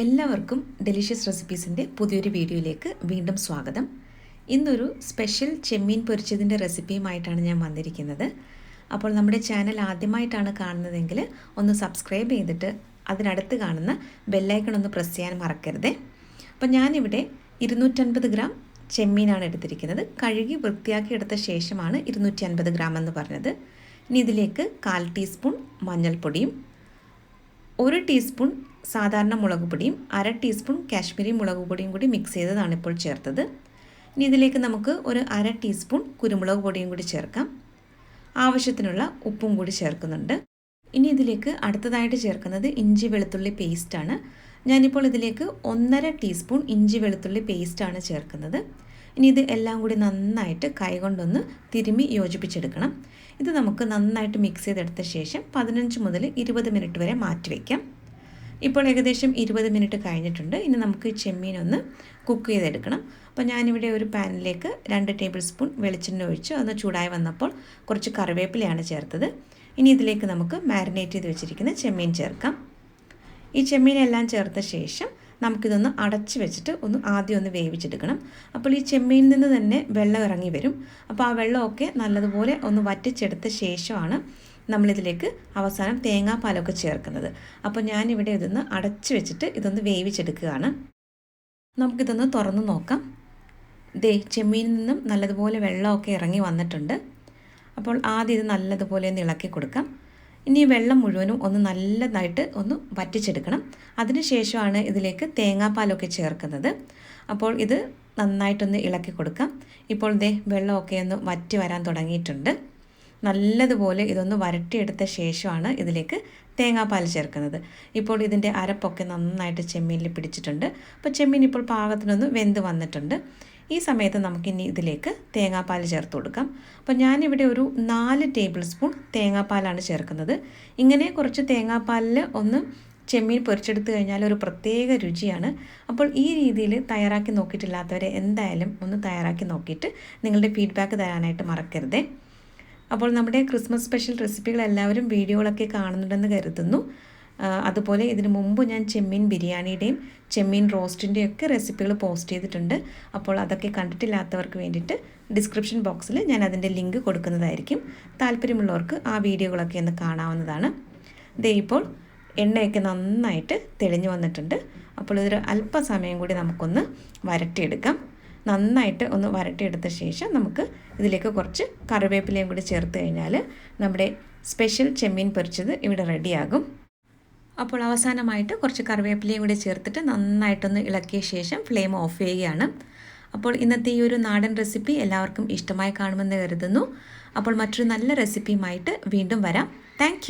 എല്ലാവർക്കും ഡെലിഷ്യസ് റെസിപ്പീസിൻ്റെ പുതിയൊരു വീഡിയോയിലേക്ക് വീണ്ടും സ്വാഗതം. ഇന്നൊരു സ്പെഷ്യൽ ചെമ്മീൻ പൊരിച്ചതിൻ്റെ റെസിപ്പിയുമായിട്ടാണ് ഞാൻ വന്നിരിക്കുന്നത്. അപ്പോൾ നമ്മുടെ ചാനൽ ആദ്യമായിട്ടാണ് കാണുന്നതെങ്കിൽ ഒന്ന് സബ്സ്ക്രൈബ് ചെയ്തിട്ട് അതിനടുത്ത് കാണുന്ന ബെല്ലൈക്കൺ ഒന്ന് പ്രസ് ചെയ്യാൻ മറക്കരുതേ. അപ്പോൾ ഞാനിവിടെ 250 ഗ്രാം ചെമ്മീനാണ് എടുത്തിരിക്കുന്നത്. കഴുകി വൃത്തിയാക്കി എടുത്ത ശേഷമാണ് 250 ഗ്രാം എന്ന് പറഞ്ഞത്. ഇനി ഇതിലേക്ക് 1/4 ടീസ്പൂൺ മഞ്ഞൾപ്പൊടിയും 1 ടീസ്പൂൺ സാധാരണ മുളക് പൊടിയും 1/2 ടീസ്പൂൺ കാശ്മീരി മുളക് പൊടിയും കൂടി മിക്സ് ചെയ്തതാണ് ഇപ്പോൾ ചേർത്തത്. ഇനി ഇതിലേക്ക് നമുക്ക് ഒരു 1/2 ടീസ്പൂൺ കുരുമുളക് പൊടിയും കൂടി ചേർക്കാം. ആവശ്യത്തിനുള്ള ഉപ്പും കൂടി ചേർക്കുന്നുണ്ട്. ഇനി ഇതിലേക്ക് അടുത്തതായിട്ട് ചേർക്കുന്നത് ഇഞ്ചി വെളുത്തുള്ളി പേസ്റ്റാണ്. ഞാനിപ്പോൾ ഇതിലേക്ക് 1/2 ടീസ്പൂൺ ഇഞ്ചി വെളുത്തുള്ളി പേസ്റ്റാണ് ചേർക്കുന്നത്. ഇനി ഇത് എല്ലാം കൂടി നന്നായിട്ട് കൈകൊണ്ടൊന്ന് തിരുമ്മി യോജിപ്പിച്ചെടുക്കണം. ഇത് നമുക്ക് നന്നായിട്ട് മിക്സ് ചെയ്തെടുത്ത ശേഷം 15 മുതൽ 20 മിനിറ്റ് വരെ മാറ്റി വയ്ക്കാം. ഇപ്പോൾ ഏകദേശം 20 മിനിറ്റ് കഴിഞ്ഞിട്ടുണ്ട്. ഇനി നമുക്ക് ചെമ്മീനൊന്ന് കുക്ക് ചെയ്തെടുക്കണം. അപ്പോൾ ഞാനിവിടെ ഒരു പാനിലേക്ക് 2 ടേബിൾ സ്പൂൺ വെളിച്ചെണ്ണ ഒഴിച്ച് ഒന്ന് ചൂടായി വന്നപ്പോൾ കുറച്ച് കറിവേപ്പിലയാണ് ചേർത്തത്. ഇനി ഇതിലേക്ക് നമുക്ക് മാരിനേറ്റ് ചെയ്ത് വെച്ചിരിക്കുന്ന ചെമ്മീൻ ചേർക്കാം. ഈ ചെമ്മീനെല്ലാം ചേർത്ത ശേഷം നമുക്കിതൊന്ന് അടച്ച് വെച്ചിട്ട് ആദ്യം ഒന്ന് വേവിച്ചെടുക്കണം. അപ്പോൾ ഈ ചെമ്മീനിൽ നിന്ന് തന്നെ വെള്ളം ഇറങ്ങി വരും. അപ്പോൾ ആ വെള്ളമൊക്കെ നല്ലതുപോലെ ഒന്ന് വറ്റിച്ചെടുത്ത ശേഷമാണ് നമ്മളിതിലേക്ക് അവസാനം തേങ്ങാപ്പാലൊക്കെ ചേർക്കുന്നത്. അപ്പോൾ ഞാനിവിടെ ഇതൊന്ന് അടച്ച് വെച്ചിട്ട് ഇതൊന്ന് വേവിച്ചെടുക്കുകയാണ്. നമുക്കിതൊന്ന് തുറന്ന് നോക്കാം. ചെമ്മീനിൽ നിന്നും നല്ലതുപോലെ വെള്ളമൊക്കെ ഇറങ്ങി വന്നിട്ടുണ്ട്. അപ്പോൾ ആദ്യം ഇത് നല്ലതുപോലെ ഒന്ന് ഇളക്കി കൊടുക്കാം. ഇനി വെള്ളം മുഴുവനും ഒന്ന് നല്ലതായിട്ട് ഒന്ന് വറ്റിച്ചെടുക്കണം. അതിനുശേഷമാണ് ഇതിലേക്ക് തേങ്ങാപ്പാലൊക്കെ ചേർക്കുന്നത്. അപ്പോൾ ഇത് നന്നായിട്ടൊന്ന് ഇളക്കി കൊടുക്കാം. ഇപ്പോൾ വെള്ളമൊക്കെ ഒന്ന് വറ്റി വരാൻ തുടങ്ങിയിട്ടുണ്ട്. നല്ലതുപോലെ ഇതൊന്ന് വരട്ടിയെടുത്ത ശേഷമാണ് ഇതിലേക്ക് തേങ്ങാപ്പാൽ ചേർക്കുന്നത്. ഇപ്പോൾ ഇതിൻ്റെ അരപ്പൊക്കെ നന്നായിട്ട് ചെമ്മീനിൽ പിടിച്ചിട്ടുണ്ട്. അപ്പോൾ ചെമ്മീൻ ഇപ്പോൾ പാകത്തിനൊന്ന് വെന്ത് വന്നിട്ടുണ്ട്. ഈ സമയത്ത് നമുക്കിനി ഇതിലേക്ക് തേങ്ങാപ്പാൽ ചേർത്ത് കൊടുക്കാം. അപ്പോൾ ഞാനിവിടെ ഒരു 4 ടേബിൾ സ്പൂൺ തേങ്ങാപ്പാലാണ് ചേർക്കുന്നത്. ഇങ്ങനെ കുറച്ച് തേങ്ങാപ്പാലിൽ ഒന്ന് ചെമ്മീൻ പൊരിച്ചെടുത്ത് കഴിഞ്ഞാൽ ഒരു പ്രത്യേക രുചിയാണ്. അപ്പോൾ ഈ രീതിയിൽ തയ്യാറാക്കി നോക്കിയിട്ടില്ലാത്തവരെ എന്തായാലും ഒന്ന് തയ്യാറാക്കി നോക്കിയിട്ട് നിങ്ങളുടെ ഫീഡ്ബാക്ക് തരാനായിട്ട് മറക്കരുതേ. അപ്പോൾ നമ്മുടെ ക്രിസ്മസ് സ്പെഷ്യൽ റെസിപ്പികൾ എല്ലാവരും വീഡിയോകളൊക്കെ കാണുന്നുണ്ടെന്ന് കരുതുന്നു. അതുപോലെ ഇതിനു മുമ്പ് ഞാൻ ചെമ്മീൻ ബിരിയാണിയുടെയും ചെമ്മീൻ റോസ്റ്റിൻ്റെയും ഒക്കെ റെസിപ്പികൾ പോസ്റ്റ് ചെയ്തിട്ടുണ്ട്. അപ്പോൾ അതൊക്കെ കണ്ടിട്ടില്ലാത്തവർക്ക് വേണ്ടിയിട്ട് ഡിസ്ക്രിപ്ഷൻ ബോക്സിൽ ഞാൻ അതിൻ്റെ ലിങ്ക് കൊടുക്കുന്നതായിരിക്കും. താല്പര്യമുള്ളവർക്ക് ആ വീഡിയോകളൊക്കെ ഒന്ന് കാണാവുന്നതാണ്. ഇപ്പോൾ എണ്ണയൊക്കെ നന്നായിട്ട് തെളിഞ്ഞു വന്നിട്ടുണ്ട്. അപ്പോൾ ഇതൊരു അല്പസമയം കൂടി നമുക്കൊന്ന് വരട്ടിയെടുക്കാം. നന്നായിട്ട് ഒന്ന് വരട്ടിയെടുത്ത ശേഷം നമുക്ക് ഇതിലേക്ക് കുറച്ച് കറിവേപ്പിലയും കൂടി ചേർത്ത് കഴിഞ്ഞാൽ നമ്മുടെ സ്പെഷ്യൽ ചെമ്മീൻ പൊരിച്ചത് ഇവിടെ റെഡിയാകും. അപ്പോൾ അവസാനമായിട്ട് കുറച്ച് കറിവേപ്പിലയും കൂടി ചേർത്തിട്ട് നന്നായിട്ടൊന്ന് ഇളക്കിയ ശേഷം ഫ്ലെയിം ഓഫ് ചെയ്യുകയാണ്. അപ്പോൾ ഇന്നത്തെ ഈ ഒരു നാടൻ റെസിപ്പി എല്ലാവർക്കും ഇഷ്ടമായി കാണുമെന്ന് കരുതുന്നു. അപ്പോൾ മറ്റൊരു നല്ല റെസിപ്പിയുമായിട്ട് വീണ്ടും വരാം. താങ്ക്